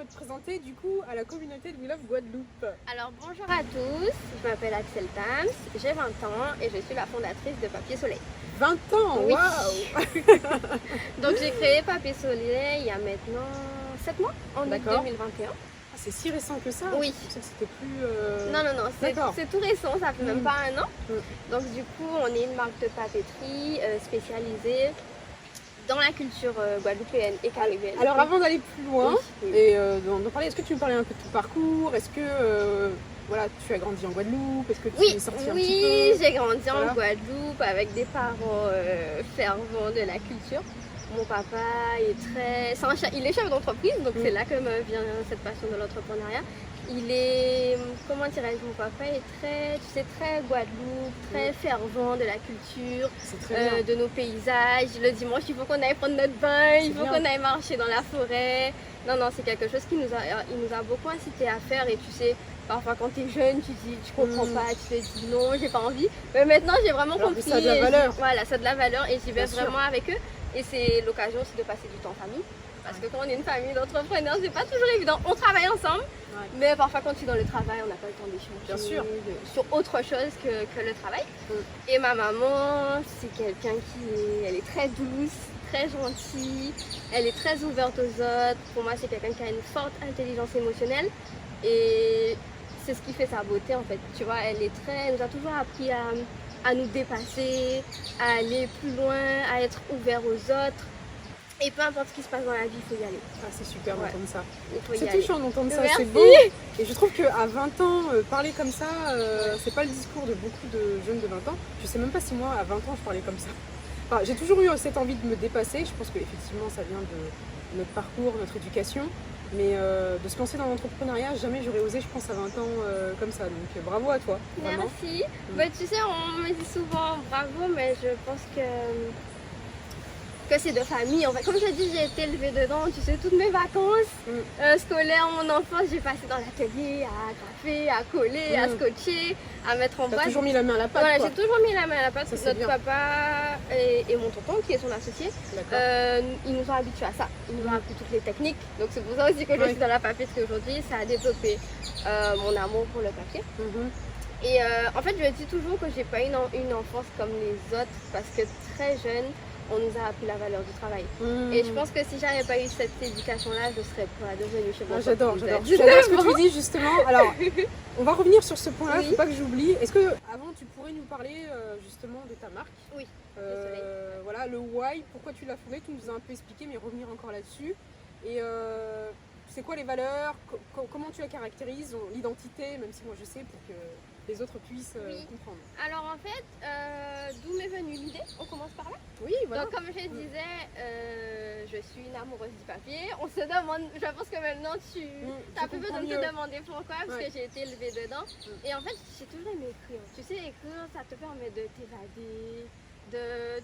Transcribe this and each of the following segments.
te présenter du coup à la communauté de We Love Guadeloupe. Alors bonjour à tous, je m'appelle Axel Tams, j'ai 20 ans et je suis la fondatrice de Papier Soleil. 20 ans, Oui. waouh. Donc j'ai créé Papier Soleil il y a maintenant 7 mois, en août D'accord. 2021. Ah, c'est si récent que ça? Oui. Je pensais que c'était plus... Non, D'accord. c'est tout récent, ça fait même pas un an. Mm. Donc du coup on est une marque de papeterie spécialisée dans la culture guadeloupéenne et caribéenne. Alors avant d'aller plus loin Oui. et d'en parler, est-ce que tu me parlais un peu de ton parcours? Est-ce que voilà, tu as grandi en Guadeloupe? Est-ce que tu es sorti un petit peu? J'ai grandi Voilà. en Guadeloupe avec des parents fervents de la culture. Mon papa il est chef d'entreprise, donc c'est là que me vient cette passion de l'entrepreneuriat. Il est, comment dirais-je, mon papa est très Guadeloupe, très fervent de la culture, C'est très bien. de nos paysages. Le dimanche, il faut qu'on aille prendre notre bain, il faut bien. qu'on aille marcher dans la forêt. Non, c'est quelque chose il nous a beaucoup incité à faire. Et tu sais, parfois quand tu es jeune, tu comprends pas, tu te dis non, j'ai pas envie. Mais maintenant, j'ai vraiment Alors que compris. ça a de la valeur. Voilà, ça a de la valeur et j'y vais Bien sûr. vraiment avec eux. Et c'est l'occasion aussi de passer du temps en famille. Parce que quand on est une famille d'entrepreneurs, c'est pas toujours évident. On travaille ensemble, mais parfois quand tu es dans le travail, on n'a pas le temps d'échanger Bien sûr. sur autre chose que le travail. Et ma maman, c'est quelqu'un elle est très douce, très gentille, elle est très ouverte aux autres. Pour moi, c'est quelqu'un qui a une forte intelligence émotionnelle et c'est ce qui fait sa beauté en fait. Tu vois, elle nous a toujours appris à nous dépasser, à aller plus loin, à être ouvert aux autres. Et peu importe ce qui se passe dans la vie, il faut y aller. Ah, c'est super d'entendre ça. Il faut y C'est aller. touchant d'entendre ça, Merci. c'est beau. Et je trouve qu'à 20 ans, parler comme ça, c'est pas le discours de beaucoup de jeunes de 20 ans. Je sais même pas si moi, à 20 ans, je parlais comme ça. Enfin, j'ai toujours eu cette envie de me dépasser. Je pense qu'effectivement, ça vient de notre parcours, notre éducation. Mais de se lancer dans l'entrepreneuriat, jamais j'aurais osé, je pense, à 20 ans comme ça. Donc bravo à toi. Vraiment. Merci. Bah, tu sais, on me dit souvent bravo, mais je pense que c'est de famille. En fait, comme je dis, j'ai été élevée dedans. Tu sais, toutes mes vacances scolaires, mon enfance, j'ai passé dans l'atelier à graffer, à coller, à scotcher, à mettre en T'as boîte. toujours mis la main à la pâte. Voilà, quoi. j'ai toujours mis la main à la pâte. Ça, c'est Notre bien. papa et mon tonton, qui est son associé, D'accord. ils nous ont habitués à ça. Ils nous ont appris toutes les techniques. Donc c'est pour ça aussi que je suis dans la papeterie aujourd'hui. Ça a développé mon amour pour le papier. Et en fait, je dis toujours que j'ai pas une enfance comme les autres parce que très jeune, on nous a appris la valeur du travail. Et je pense que si j'avais pas eu cette éducation-là, je serais pas devenue chef d'entreprise. J'adore ce que tu dis justement. Alors, on va revenir sur ce point-là, Oui. faut pas que j'oublie. Est-ce que avant tu pourrais nous parler justement de ta marque? Oui. Voilà, le why, pourquoi tu l'as fondé, tu nous as un peu expliqué, mais revenir encore là-dessus. Et c'est quoi les valeurs, comment tu la caractérises, l'identité, même si moi je sais, pour que les autres puissent comprendre. Alors en fait, d'où m'est venue l'idée? On commence par là. Oui, voilà. Donc comme je disais, je suis une amoureuse du papier. On se demande, je pense que maintenant tu n'as plus besoin de te demander pourquoi, parce que j'ai été élevée dedans. Et en fait, j'ai toujours aimé écrire. Tu sais, écrire, ça te permet de t'évader,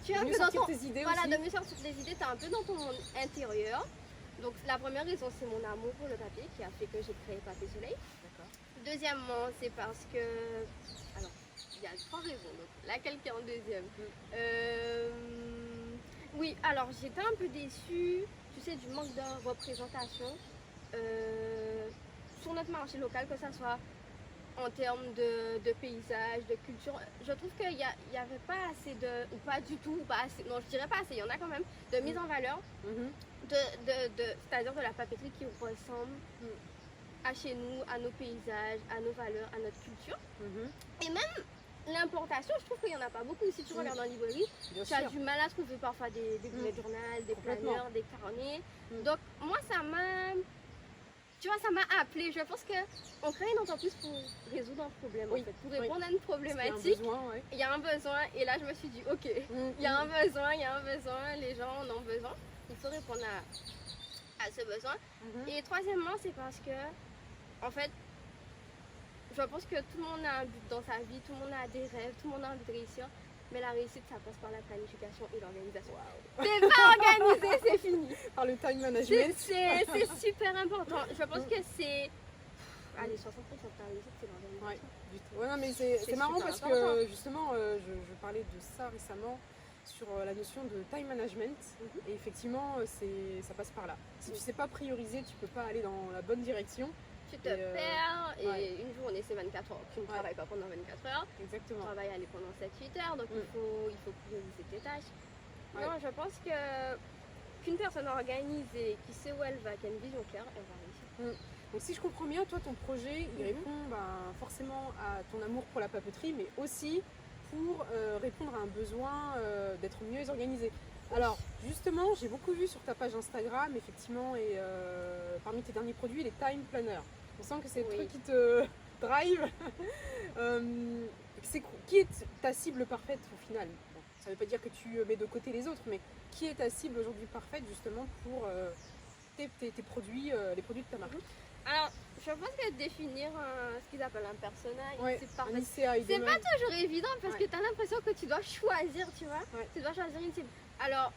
tu es un peu dans ton... tes idées Voilà, aussi. de mieux sortir tes idées, tu es un peu dans ton monde intérieur. Donc la première raison, c'est mon amour pour le papier qui a fait que j'ai créé Papier Soleil. D'accord. Deuxièmement, c'est parce que... Alors, il y a 3 raisons. Donc, laquelle qui est en deuxième? Oui, alors j'étais un peu déçue, tu sais, du manque de représentation sur notre marché local, que ce soit en termes de paysage, de culture. Je trouve qu'il n'y avait pas assez de... Ou pas du tout, pas assez, non, je dirais pas assez, il y en a quand même, de mise en valeur, c'est-à-dire de la papeterie qui ressemble à chez nous, à nos paysages, à nos valeurs, à notre culture. Et même l'importation, je trouve qu'il n'y en a pas beaucoup. Si tu regardes en librairie, tu as du mal à trouver parfois des bullet journal, des planeurs, des carnets. Donc moi, ça m'a appelé. Je pense qu'on crée une entreprise pour résoudre un problème, en fait, pour répondre à une problématique. Il y a un besoin, et là je me suis dit, ok, il y a un besoin, les gens en ont besoin. Il faut répondre à ce besoin. Et troisièmement, c'est parce que, en fait, je pense que tout le monde a un but dans sa vie, tout le monde a des rêves, tout le monde a envie de réussir, mais la réussite, ça passe par la planification et l'organisation. C'est pas organisé, c'est fini. Par le time management. C'est super important. Je pense que c'est... Allez, 60% de ta réussite, c'est l'organisation. Ouais, non, mais c'est marrant parce que justement, je parlais de ça récemment sur la notion de time management. Et effectivement, ça passe par là. Si tu ne sais pas prioriser, tu ne peux pas aller dans la bonne direction. Tu te perds et une journée c'est 24 heures. Tu ne travailles pas pendant 24 heures. Exactement. Tu travailles aller pendant 7-8 heures, donc il faut prioriser tes tâches. Non, je pense qu'une personne organisée qui sait où elle va, qui a une vision claire, elle va réussir. Donc si je comprends bien, toi ton projet il répond forcément à ton amour pour la papeterie, mais aussi pour répondre à un besoin d'être mieux organisé. Alors justement, j'ai beaucoup vu sur ta page Instagram, effectivement, et parmi tes derniers produits, les time planners. On sent que c'est le truc qui te drive. Qui est ta cible parfaite au final? Bon, ça ne veut pas dire que tu mets de côté les autres, mais qui est ta cible aujourd'hui parfaite justement pour tes produits, les produits de ta marque? Alors, je pense que définir ce qu'ils appellent un personnage, c'est parfait. C'est pas toujours évident parce que tu as l'impression que tu dois choisir, tu vois. Tu dois choisir une cible. Alors,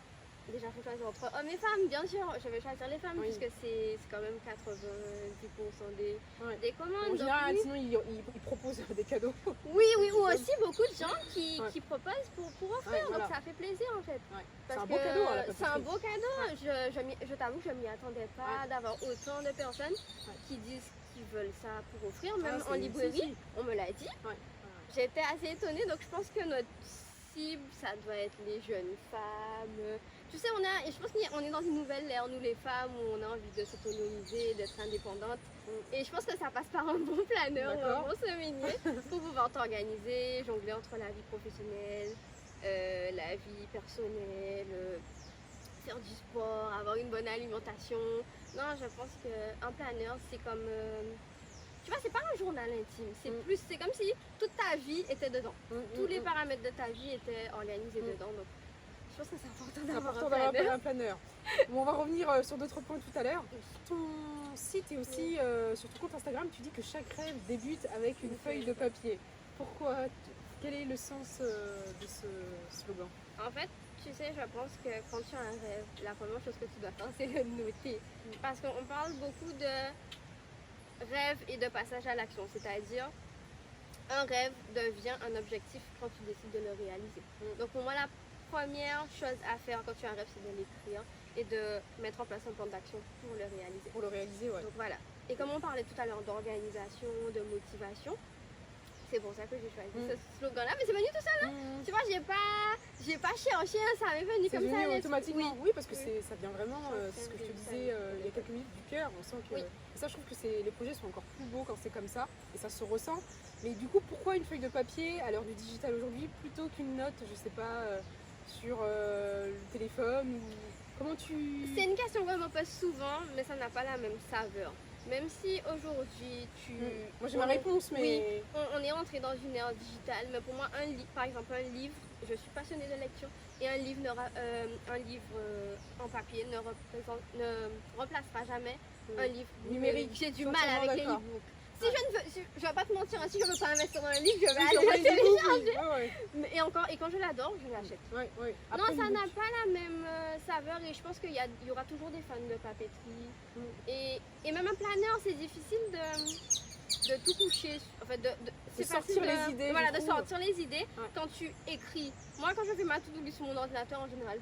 déjà, il faut choisir entre hommes et femmes, bien sûr. Je vais choisir les femmes puisque c'est quand même 90% des commandes. En général, sinon, ils proposent des cadeaux. Oui, ou aussi beaucoup de gens qui proposent pour offrir. Donc, ça fait plaisir en fait. C'est un beau cadeau. C'est un beau cadeau. Je t'avoue que je ne m'y attendais pas d'avoir autant de personnes qui disent qu'ils veulent ça pour offrir. Même en librairie, on me l'a dit. J'étais assez étonnée. Donc, je pense que notre cible, ça doit être les jeunes femmes. Tu sais, je pense qu'on est dans une nouvelle ère, nous les femmes, où on a envie de s'autonomiser, d'être indépendante. Et je pense que ça passe par un bon planeur, un bon semainier, pour pouvoir t'organiser, jongler entre la vie professionnelle, la vie personnelle, faire du sport, avoir une bonne alimentation. Non, je pense qu'un planeur, c'est comme... tu vois, c'est pas un journal intime, c'est comme si toute ta vie était dedans. Tous les paramètres de ta vie étaient organisés dedans. Donc, je pense que c'est important d'avoir un planeur. Bon, on va revenir sur d'autres points tout à l'heure. Ton site et aussi sur ton compte Instagram, tu dis que chaque rêve débute avec une feuille de papier. Pourquoi? Quel est le sens de ce slogan? En fait, tu sais, je pense que quand tu as un rêve, la première chose que tu dois faire, c'est le noter. Parce qu'on parle beaucoup de rêve et de passage à l'action, c'est-à-dire un rêve devient un objectif quand tu décides de le réaliser. Donc pour moi, la première chose à faire quand tu as un rêve, c'est de l'écrire et de mettre en place un plan d'action pour le réaliser. Pour le réaliser, ouais. Donc voilà. Et comme on parlait tout à l'heure d'organisation, de motivation, c'est pour ça que j'ai choisi ce slogan-là, mais c'est venu tout seul. Tu vois, j'ai pas cherché, ça m'est venu comme ça. Automatiquement. Oui, parce que ça vient vraiment, c'est ce que je te disais il y a quelques minutes, du cœur. On sent que. Et ça, je trouve que les projets sont encore plus beaux quand c'est comme ça, et ça se ressent. Mais du coup, pourquoi une feuille de papier à l'heure du digital aujourd'hui plutôt qu'une note, je sais pas, sur le téléphone ou... Comment tu... C'est une question qu'on me pose souvent, mais ça n'a pas la même saveur. Même si aujourd'hui Moi j'ai ma réponse, mais... Oui, on est entré dans une ère digitale, mais pour moi, par exemple, un livre, je suis passionnée de lecture, et un livre en papier ne remplacera jamais un livre numérique. J'ai du mal avec les e-books. Si je vais pas te mentir, si je veux pas investir dans un livre, je vais aller le télécharger. Et quand je l'adore, je l'achète. Non, ça n'a pas la même saveur et je pense qu'il y aura toujours des fans de papeterie. Et même un planeur, c'est difficile de tout coucher. En fait, c'est sortir les idées. Voilà, de sortir les idées quand tu écris. Moi, quand je fais ma to-do list sur mon ordinateur en général,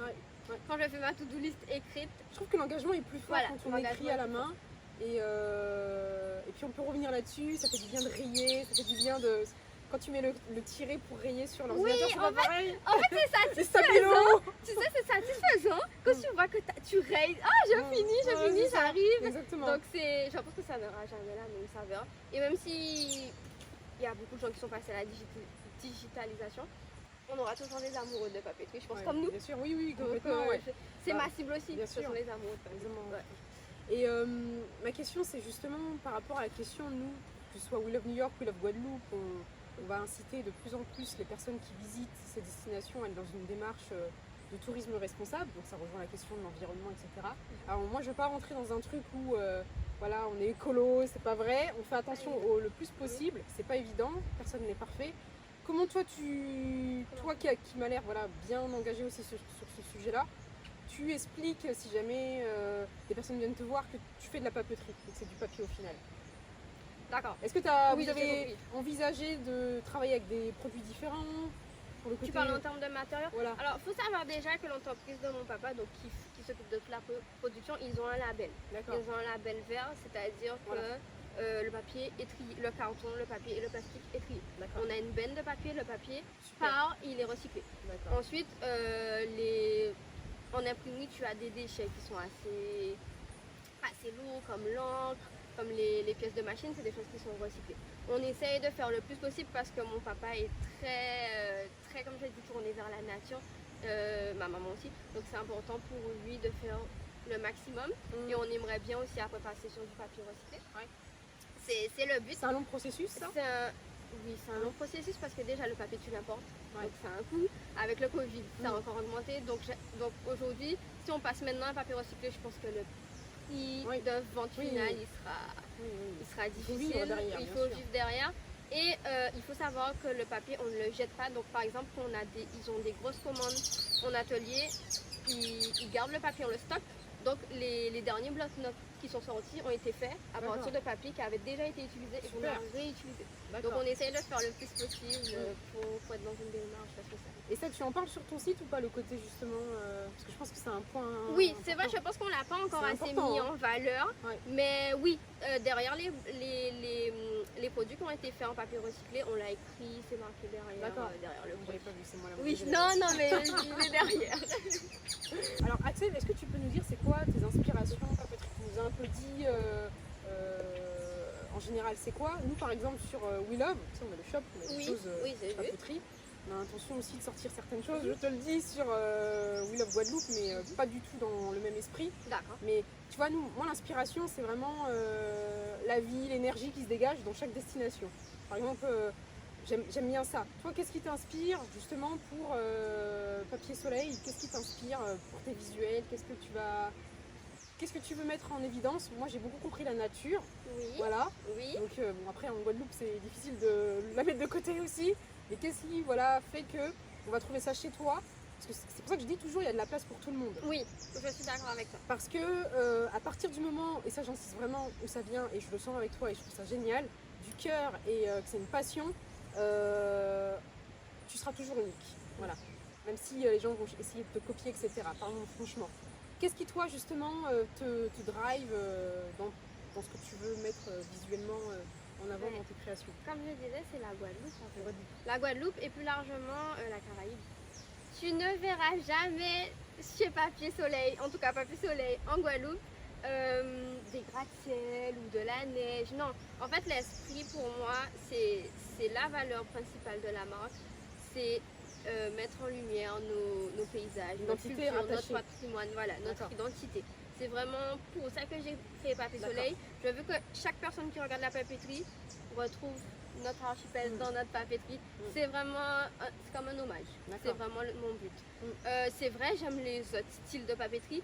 quand je fais ma to-do list écrite, je trouve que l'engagement est plus fort quand on écrit à la main. Et puis on peut revenir là-dessus, ça fait du bien de rayer, ça fait du bien de... Quand tu mets le tiret pour rayer sur l'ordinateur, c'est pas pareil. En fait, c'est satisfaisant. Tu sais, c'est satisfaisant quand tu vois que tu rayes. Ah, j'ai fini, j'arrive. Exactement. Donc je pense que ça n'aura jamais la même saveur. Et même si il y a beaucoup de gens qui sont passés à la digitalisation, on aura toujours des amoureux de papeterie, je pense, comme nous. Bien sûr, oui, complètement. C'est ma cible aussi, bien sûr. Ce sont les amoureux de papeterie. Et ma question, c'est justement par rapport à la question, nous, que ce soit We Love New York, We Love Guadeloupe, on va inciter de plus en plus les personnes qui visitent ces destinations à aller dans une démarche de tourisme responsable, donc ça rejoint la question de l'environnement, etc. Alors moi, je ne veux pas rentrer dans un truc où voilà, on est écolo, c'est pas vrai, on fait attention le plus possible, c'est pas évident, personne n'est parfait. Comment toi qui m'a l'air bien engagé aussi sur ce sujet-là, tu expliques si jamais des personnes viennent te voir que tu fais de la papeterie, que c'est du papier au final? D'accord. Est-ce que vous avez envisagé de travailler avec des produits différents? pour le côté... Tu parles en termes de matériaux. Voilà. Alors, il faut savoir déjà que l'entreprise de mon papa, donc qui s'occupe de toute la production, ils ont un label. D'accord. Ils ont un label vert, c'est-à-dire que le papier est trié, le carton, le papier et le plastique est trié. On a une benne de papier, le papier part, il est recyclé. Ensuite, en imprimerie, tu as des déchets qui sont assez lourds, comme l'encre, comme les pièces de machine, c'est des choses qui sont recyclées. On essaye de faire le plus possible parce que mon papa est très comme je l'ai dit, tourné vers la nature, ma maman aussi, donc c'est important pour lui de faire le maximum et on aimerait bien aussi après passer sur du papier recyclé. C'est le but. C'est un long processus, ça? Oui, c'est un long processus parce que déjà le papier tu l'importes, donc c'est un coût. Avec le Covid, ça a encore augmenté. Donc aujourd'hui, si on passe maintenant à un papier recyclé, je pense que le prix de vente finale, il sera difficile. Il faut vivre derrière. Et il faut savoir que le papier, on ne le jette pas. Donc par exemple, ils ont des grosses commandes en atelier, ils gardent le papier, on le stocke. Donc les derniers blocs-notes qui sont sortis ont été faits à partir de papier qui avait déjà été utilisé et qu'on a réutilisé. Donc on essaye de faire le plus possible pour être dans une démarche responsable. Et ça, tu en parles sur ton site ou pas, le côté justement parce que je pense que c'est un point... Oui, c'est vrai, je pense qu'on ne l'a pas encore assez mis en valeur. Mais oui, derrière les produits qui ont été faits en papier recyclé, on l'a écrit, c'est marqué derrière le produit. Pas vu, c'est moi la Oui, non, mais il est derrière. Alors Axel, est-ce que tu peux nous dire c'est quoi tes inspirations papeterie? Tu nous as un peu dit en général c'est quoi? Nous par exemple sur We Love, tu sais, on a le shop, on a des choses papeterie. On a l'intention aussi de sortir certaines choses, je te le dis, sur We Love Guadeloupe, mais pas du tout dans le même esprit. D'accord. Mais tu vois, moi l'inspiration c'est vraiment la vie, l'énergie qui se dégage dans chaque destination. Par exemple, j'aime bien ça. Toi, qu'est-ce qui t'inspire justement pour Papier Soleil? Qu'est-ce qui t'inspire pour tes visuels? Qu'est-ce que tu veux mettre en évidence? Moi, j'ai beaucoup compris la nature. Oui. Voilà. Oui. Donc, bon, après, en Guadeloupe, c'est difficile de la mettre de côté aussi. Et qu'est-ce qui fait que on va trouver ça chez toi? Parce que c'est pour ça que je dis toujours, il y a de la place pour tout le monde. Oui, je suis d'accord avec toi. Parce que à partir du moment, et ça j'insiste vraiment où ça vient, et je le sens avec toi, et je trouve ça génial, du cœur et que c'est une passion, tu seras toujours unique. Voilà. Même si les gens vont essayer de te copier, etc. Pardon, franchement. Qu'est-ce qui, toi, justement, te drive dans ce que tu veux mettre visuellement en avant dans tes créations? Comme je disais, c'est la Guadeloupe, en fait. La Guadeloupe et plus largement la Caraïbe. Tu ne verras jamais chez Papier Soleil, en tout cas Papier Soleil en Guadeloupe, des gratte-ciel ou de la neige. Non, en fait, l'esprit pour moi, c'est la valeur principale de la marque. C'est mettre en lumière nos paysages, notre culture, notre patrimoine, voilà, notre identité. C'est vraiment pour ça que j'ai créé Papier Soleil. Je veux que chaque personne qui regarde la papeterie retrouve notre archipel dans notre papeterie. C'est vraiment, c'est comme un hommage. C'est vraiment mon but. C'est vrai, j'aime les autres styles de papeterie.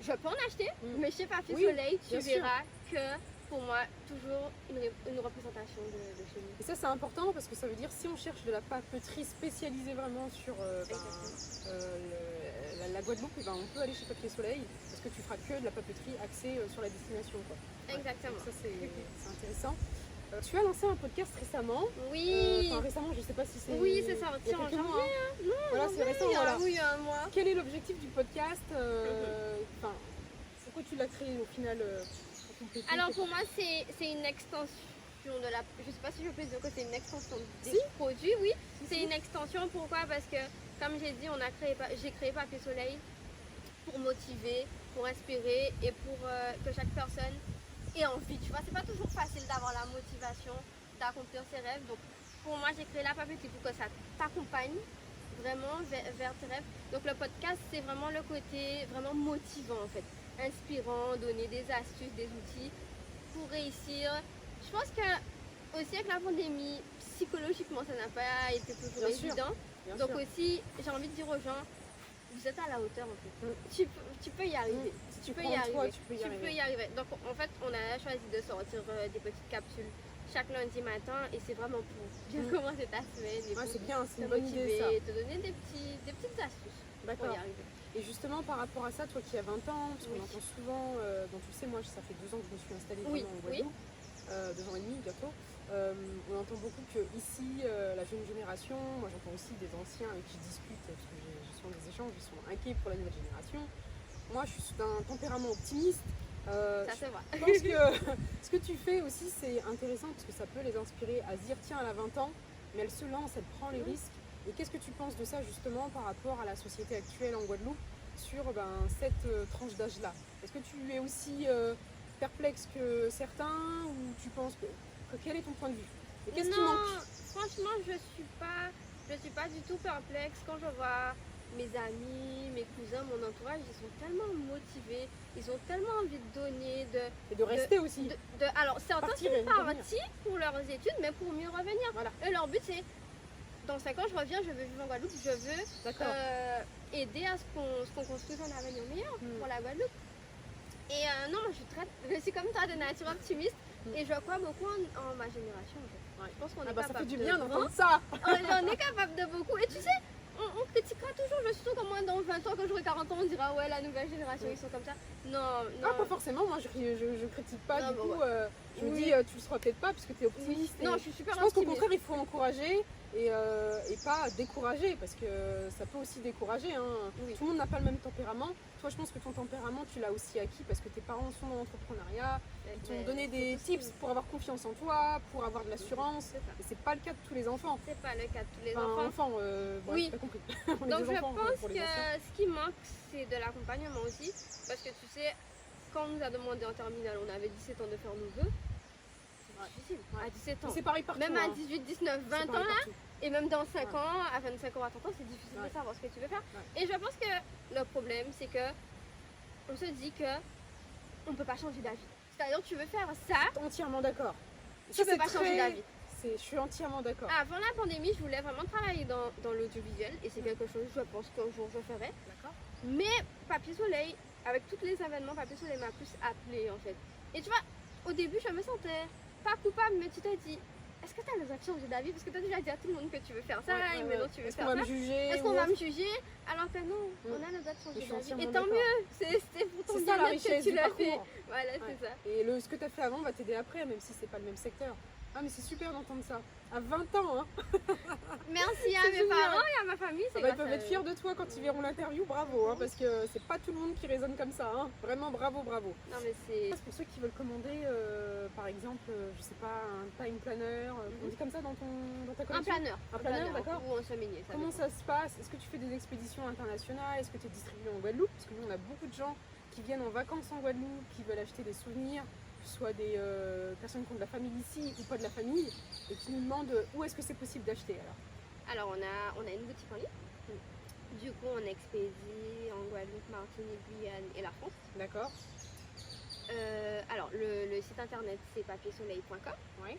Je peux en acheter, mais chez Papier Soleil, tu verras que pour moi, toujours une représentation de chez nous. Et ça, c'est important parce que ça veut dire si on cherche de la papeterie spécialisée vraiment sur la Guadeloupe, on peut aller chez Papier Soleil parce que tu feras que de la papeterie axée sur la destination. Exactement. Donc ça, c'est intéressant. Tu as lancé un podcast récemment. Oui. Récemment, je ne sais pas si c'est... Oui, c'est sorti en janvier. Non, voilà, c'est récent. Voilà. Oui, un mois. Quel est l'objectif du podcast? Pourquoi tu l'as créé au final? Alors pour moi, c'est une extension de la... Je ne sais pas si je peux dire que c'est une extension des produits, oui. C'est une extension, pourquoi? Parce que, comme j'ai dit, j'ai créé Papier Soleil pour motiver, pour inspirer et pour que chaque personne ait envie. Tu vois, c'est pas toujours facile d'avoir la motivation, d'accomplir ses rêves. Donc pour moi, j'ai créé la papeterie pour que ça t'accompagne vraiment vers tes rêves. Donc le podcast, c'est vraiment le côté vraiment motivant en fait. Inspirant, donner des astuces, des outils pour réussir. Je pense que aussi avec la pandémie, psychologiquement, ça n'a pas été toujours évident. Donc aussi, j'ai envie de dire aux gens, vous êtes à la hauteur en fait. Tu peux y arriver. Si tu peux y arriver. Donc en fait, on a choisi de sortir des petites capsules chaque lundi matin et c'est vraiment pour bien commencer ta semaine et pour c'est bien, c'est te une bonne idée, ça. motiver, te donner des petites astuces pour y arriver. Et justement par rapport à ça, toi qui as 20 ans, parce qu'on entend souvent, donc tu sais moi ça fait 2 ans que je me suis installée vraiment en Guadeloupe, 2 ans et demi bientôt, On entend beaucoup que ici, la jeune génération, moi j'entends aussi des anciens avec qui je discute, parce que j'ai souvent des échanges, ils sont inquiets pour la nouvelle génération. Moi je suis d'un tempérament optimiste. Ça c'est vrai. Je pense que ce que tu fais aussi c'est intéressant parce que ça peut les inspirer à se dire tiens elle a 20 ans, mais elle se lance, elle prend les risques. Et qu'est-ce que tu penses de ça justement par rapport à la société actuelle en Guadeloupe sur cette tranche d'âge-là? Est-ce que tu es aussi perplexe que certains ou tu penses que quel est ton point de vue? Et qu'est-ce qui manque? Franchement, je suis pas du tout perplexe quand je vois mes amis, mes cousins, mon entourage, ils sont tellement motivés, ils ont tellement envie de donner, et de rester aussi. Alors certains sont partis pour leurs études, mais pour mieux revenir. Voilà. Et leur but c'est, dans 5 ans je reviens, je veux vivre en Guadeloupe, je veux aider à ce qu'on construise un avenir meilleur pour la Guadeloupe. Et non, je suis comme toi de nature optimiste. Et je crois beaucoup en ma génération. Je pense qu'on est capable ça fait du bien d'entendre ça. On est capable de beaucoup. Et tu sais, on critiquera toujours. Je suis sûre que moi, dans 20 ans, quand j'aurai 40 ans, on dira ouais, la nouvelle génération, ils sont comme ça. Non. Pas forcément. Moi, je critique pas du coup. Je me dis, tu le seras peut-être pas parce que tu es optimiste. Non, je suis super optimiste. Je pense qu'au contraire, il faut encourager et pas décourager parce que ça peut aussi décourager. Hein. Tout le monde n'a pas le même tempérament. Toi, je pense que ton tempérament, tu l'as aussi acquis parce que tes parents sont dans l'entrepreneuriat. Ils t'ont donné des tips pour avoir confiance en toi, pour avoir de l'assurance. Et c'est pas le cas de tous les enfants. C'est pas le cas de tous les enfants. Oui, t'as compris. Donc je pense que ce qui manque, c'est de l'accompagnement aussi. Parce que tu sais, quand on nous a demandé en terminale, on avait 17 ans de faire nos vœux. C'est difficile. À 17 ans. C'est pareil partout. Même à 18, 19, 20 ans là. Et même dans 5 ans, à 25 ans, à 30 ans, c'est difficile de savoir ce que tu veux faire. Et je pense que le problème, c'est que on se dit que on ne peut pas changer d'avis. C'est-à-dire que tu veux faire ça. Entièrement d'accord. Tu ne peux pas changer d'avis. Je suis entièrement d'accord. Avant la pandémie, je voulais vraiment travailler dans l'audiovisuel et c'est quelque chose, je pense qu'un jour je ferai. D'accord. Mais Papier Soleil, avec tous les événements, Papier Soleil m'a plus appelé en fait. Et tu vois, au début, je me sentais pas coupable, mais tu t'es dit, est-ce que tu as le droit de changer d'avis? Parce que tu as déjà dit à tout le monde que tu veux faire ça et maintenant tu veux faire ça. Est-ce qu'on va me juger? Alors que non, on a le droit de changer d'avis. Et tant mieux, c'est pour ton bien-être que tu l'as fait. Voilà, c'est ça. Et ce que tu as fait avant va t'aider après, même si c'est pas le même secteur. Ah mais c'est super d'entendre ça, à 20 ans hein. Merci à mes parents et à ma famille. Ils peuvent être fiers de toi quand ils verront l'interview, bravo hein, parce que c'est pas tout le monde qui raisonne comme ça, hein. Vraiment bravo. Non mais c'est pour ceux qui veulent commander par exemple, je sais pas, un time planner, on dit comme ça dans ta collection. Un planeur, d'accord. Ou un sommier. Comment ça se passe? Est-ce que tu fais des expéditions internationales? Est-ce que tu es distribué en Guadeloupe? Parce que nous on a beaucoup de gens qui viennent en vacances en Guadeloupe, qui veulent acheter des souvenirs, soit des personnes qui ont de la famille ici ou pas de la famille, et qui nous demandent où est-ce que c'est possible d'acheter alors on a une boutique en ligne. Du coup on expédie en Guadeloupe, Martinique, Guyane et la France. D'accord. Alors le site internet c'est papiersoleil.com. Oui.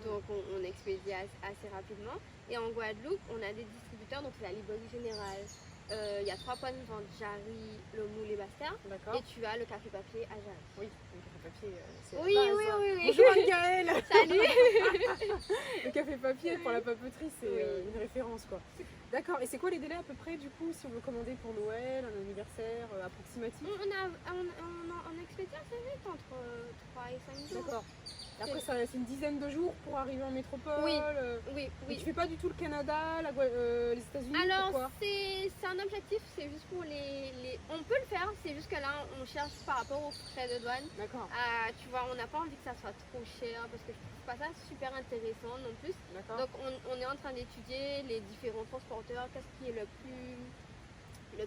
Donc on expédie assez rapidement. Et en Guadeloupe on a des distributeurs, donc c'est la librairie générale. Il y a 3 points de vente, Jarry, Le Moule et Bastère. D'accord. Et tu as le café papier à Jarry. Oui, le café papier, c'est oui, la base. Oui. Bonjour Gaëlle. Salut. Le café papier pour la papeterie, c'est une référence quoi. D'accord, et c'est quoi les délais à peu près du coup si on veut commander pour Noël, un anniversaire approximatif? On expédie assez vite, entre 3 et 5 jours. D'accord. Et après c'est une dizaine de jours pour arriver en métropole. Oui. Et tu fais pas du tout le Canada, les États-Unis? Alors c'est un objectif, c'est juste pour les... On peut le faire, c'est juste que là on cherche par rapport aux frais de douane. D'accord. Tu vois, on n'a pas envie que ça soit trop cher parce que je trouve pas ça super intéressant non plus. D'accord. Donc on est en train d'étudier les différents transporteurs, qu'est-ce qui est le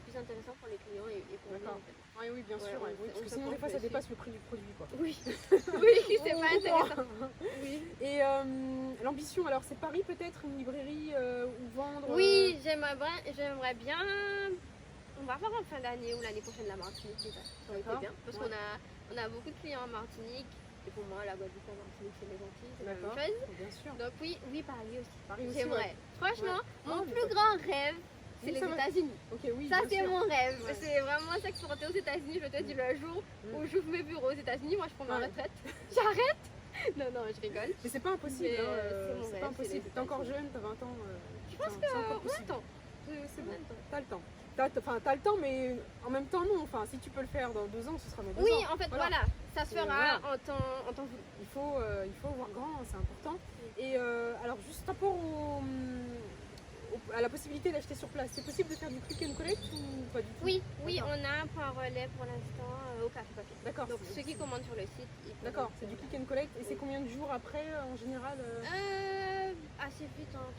plus intéressant pour les clients et pour nous en fait. Oui, bien sûr, parce que sinon des fois ça dépasse le prix du produit quoi. Oui, c'est pas intéressant. Oui. Et l'ambition, alors c'est Paris peut-être, une librairie ou vendre? Oui, j'aimerais bien. On va faire en fin d'année ou l'année prochaine la Martinique déjà. Ça aurait été bien parce qu'on a beaucoup de clients en Martinique. Et pour moi, la Guadeloupe, la Martinique, c'est les Antilles, c'est la même chose. Bien sûr. Donc oui, Paris aussi. Paris aussi, j'aimerais. Franchement, mon plus grand rêve, c'est les États-Unis. Ça, c'est mon rêve. C'est vraiment s'exporter aux États-Unis. Je te dis, le jour où j'ouvre mes bureaux aux États-Unis, moi, je prends ma retraite. J'arrête. Non, je rigole. Mais c'est pas impossible. C'est pas impossible. T'es encore jeune, t'as 20 ans. Je pense que on a le temps. C'est bon, t'as le temps. t'as le temps, mais en même temps, non. Enfin, si tu peux le faire dans 2 ans, ce sera dans 2 ans. Oui, en fait, voilà. Ça se fera en temps voulu. Il faut voir grand, c'est important. Et alors, juste par rapport à la possibilité d'acheter sur place, c'est possible de faire du click and collect ou pas du tout? Oui, on a un point relais pour l'instant au Café Papier. D'accord. Donc ceux qui commandent sur le site, d'accord, c'est du click and collect. Et c'est combien de jours après en général? Assez vite, en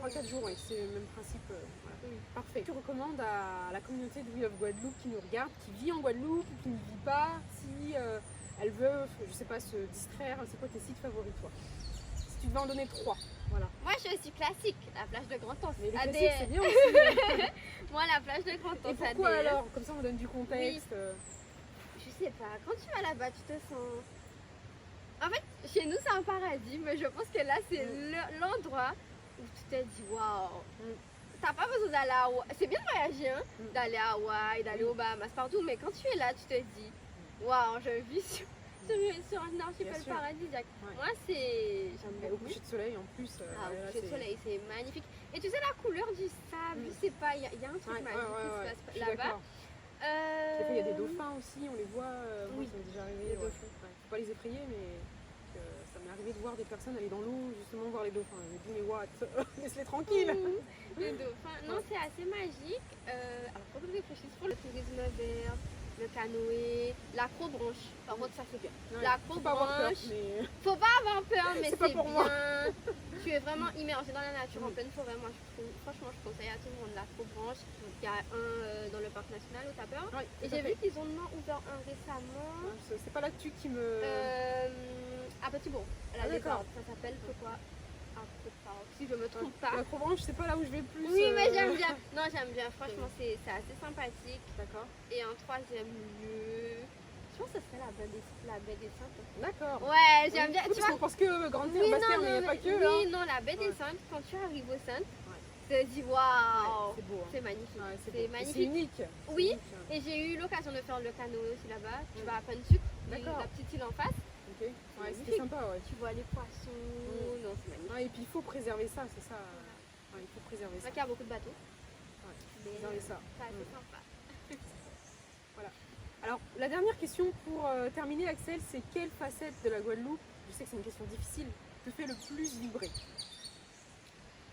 3-4 jours. Oui, c'est le même principe. Voilà. Oui. Parfait. Tu recommandes à la communauté de We Love Guadeloupe qui nous regarde, qui vit en Guadeloupe ou qui ne vit pas, si elle veut, je sais pas, se distraire, c'est quoi tes sites favoris toi? Si tu devais en donner 3, voilà. Moi je suis classique, la plage de Grand-Anse. Mais les classiques c'est bien aussi. Moi la plage de Grand-Anse. Et pourquoi alors? Comme ça on donne du contexte. Oui. Je sais pas, quand tu vas là-bas tu te sens... En fait, chez nous c'est un paradis, mais je pense que là c'est l'endroit où tu te dis waouh. T'as pas besoin d'aller à Hawaï. C'est bien de voyager, hein, d'aller à Hawaï, d'aller aux Bahamas, partout, mais quand tu es là, tu te dis waouh, je vis sur un archipel paradisiaque. Ouais. Moi, j'aime beaucoup. Au coucher de soleil en plus. Au coucher de soleil, c'est magnifique. Et tu sais, la couleur du sable, je sais pas, il y a un truc magique qui se passe là-bas. Des fois, il y a des dauphins aussi, on les voit. Moi, ça m'est déjà arrivé. Faut pas les effrayer, mais ça m'est arrivé de voir des personnes aller dans l'eau, justement voir les dauphins. Je me dis, mais what, laisse-les tranquilles. Les dauphins, non, c'est assez magique. Alors, faut que je réfléchisse pour le tourisme vert, le canoë, l'acrobranche. Par contre, ça c'est bien. Ouais, l'acrobranche, faut pas avoir peur, mais c'est bien. Moi. Tu es vraiment immergé dans la nature en pleine forêt. Moi, franchement, je conseille à tout le monde l'acrobranche. Il y a un dans le parc national au Tapeur. Oui, et j'ai vu qu'ils ont ouvert un récemment. C'est pas l'actu qui me. À Petit-Bourg, à la Lézarde. Ça s'appelle pourquoi? Si je me trompe pas. L'acrobranche, c'est pas là où je vais le plus. Oui, mais j'aime bien. Non, j'aime bien. Franchement, c'est assez sympathique. D'accord. Et en 3e lieu, je pense que ce serait la baie des Saintes. D'accord. Ouais, j'aime bien. Tu vois, on pense que Grande-Terre, Basse-Terre, mais il n'y a pas que là. Oui, non, la baie des Saintes, quand tu arrives aux Saintes, tu te dis waouh, c'est beau. C'est magnifique. C'est magnifique. C'est unique. Oui, et j'ai eu l'occasion de faire le canoë aussi là-bas. Tu vas à Pensuc, la petite île en face. Ok, ouais, c'était sympa, ouais. Tu vois les poissons, non, c'est magnifique. Et puis il faut préserver ça, c'est ça. Il faut préserver ça. Il y a beaucoup de bateaux. Préserver ça. C'est assez sympa. Voilà. Alors, la dernière question pour terminer, Axel, c'est quelle facette de la Guadeloupe, je sais que c'est une question difficile, te fait le plus vibrer?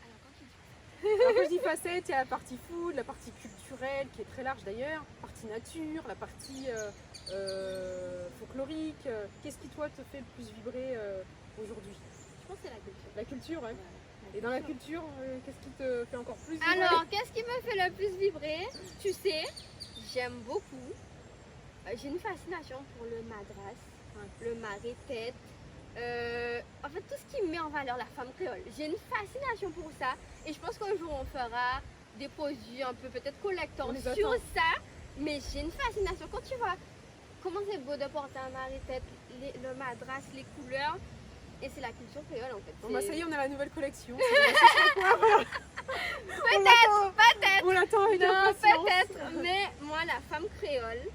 Alors, quand je dis facette, il y a la partie food, la partie culturelle qui est très large d'ailleurs, la partie nature, la partie folklorique. Qu'est-ce qui toi te fait le plus vibrer aujourd'hui? Je pense que c'est la culture. La culture, ouais. Et dans la culture, qu'est-ce qui te fait encore plus vibrer? Alors, qu'est-ce qui me fait le plus vibrer? Tu sais, j'aime beaucoup. J'ai une fascination pour le madras, le marée-tête. En fait, tout ce qui met en valeur la femme créole. J'ai une fascination pour ça. Et je pense qu'un jour, on fera des produits un peu peut-être collector sur ça. Mais j'ai une fascination. Quand tu vois comment c'est beau de porter un marée-tête, le madras, les couleurs. Et c'est la culture créole en fait. Bon bah ça y est, on a la nouvelle collection. Peut-être. On l'attend avec impatience. Peut-être. Mais moi, la femme créole,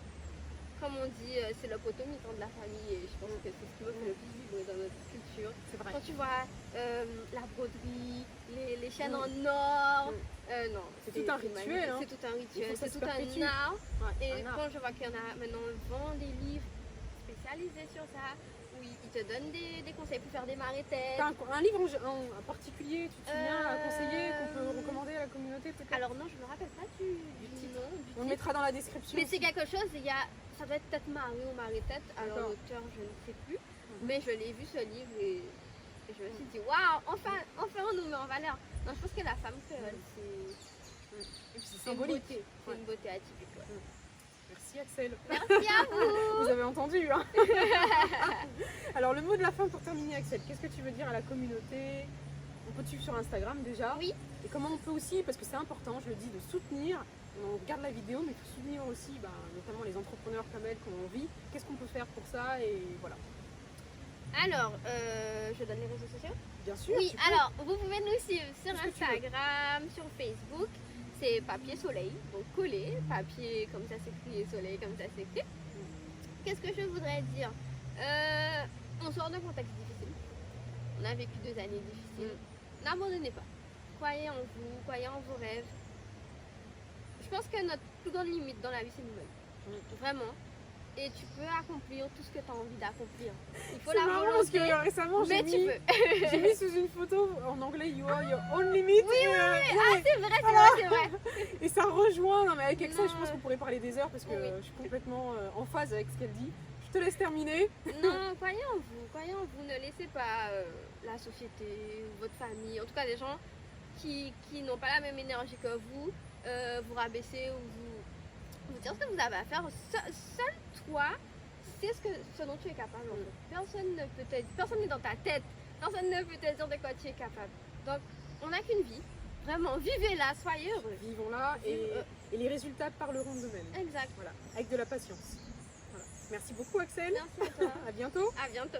comme on dit, c'est le potomitan de la famille. Et je pense que c'est ce qui me fait le plus vibrer dans notre culture. C'est vrai. Quand tu vois la broderie, les chaînes en or. Non, c'est tout un rituel. C'est tout un rituel, c'est tout un art. Et quand je vois qu'il y en a maintenant, on vend des livres spécialisés sur ça. Oui, ils te donnent des conseils pour faire des marée-têtes. T'as un livre en particulier, tu te souviens, à conseiller, qu'on peut recommander à la communauté peut-être? Alors non, je ne me rappelle pas du titre. On le mettra dans la description. Mais c'est quelque chose, ça doit être peut-être marée ou marée-tête. Alors l'auteur, je ne sais plus. Mais je l'ai vu ce livre et je me suis dit, waouh, enfin on nous met en valeur. Non, je pense que la femme créole, c'est symbolique. C'est une beauté atypique. Merci Axel. Merci à vous. Vous avez entendu, hein. Alors le mot de la fin pour terminer, Axel, qu'est-ce que tu veux dire à la communauté? On peut te suivre sur Instagram déjà. Oui. Et comment on peut aussi, parce que c'est important, je le dis, de soutenir. On regarde la vidéo, mais il faut soutenir aussi, notamment les entrepreneurs comme elle, comme on vit. Qu'est-ce qu'on peut faire pour ça? Et voilà. Alors, je donne les réseaux sociaux? Bien sûr. Oui, alors vous pouvez nous suivre sur Instagram, sur Facebook. C'est papier soleil, donc collé, papier comme ça s'écrit et soleil comme ça s'écrit. Qu'est-ce que je voudrais dire? On sort d'un contexte difficile. On a vécu 2 années difficiles. N'abandonnez pas. Croyez en vous, croyez en vos rêves. Je pense que notre plus grande limite dans la vie, c'est nous-mêmes. Vraiment. Et tu peux accomplir tout ce que tu as envie d'accomplir. Il faut la volonté. Parce que récemment, j'ai mis sous une photo en anglais You are your own limit. Oui, ah, c'est vrai. Et ça rejoint. Non, mais avec Excel, je pense qu'on pourrait parler des heures parce que je suis complètement en phase avec ce qu'elle dit. Je te laisse terminer. Non, croyez en vous. Ne laissez pas la société, votre famille, en tout cas des gens qui n'ont pas la même énergie que vous, vous rabaisser ou vous dire ce que vous avez à faire. Seul toi, c'est ce dont tu es capable. En fait. Personne n'est dans ta tête. Personne ne peut te dire de quoi tu es capable. Donc, on n'a qu'une vie. Vraiment, vivez-la, soyez heureux. Vivons-la et les résultats parleront d'eux-mêmes. Exact. Voilà, avec de la patience. Voilà. Merci beaucoup, Axel. Merci à toi. À bientôt. À bientôt.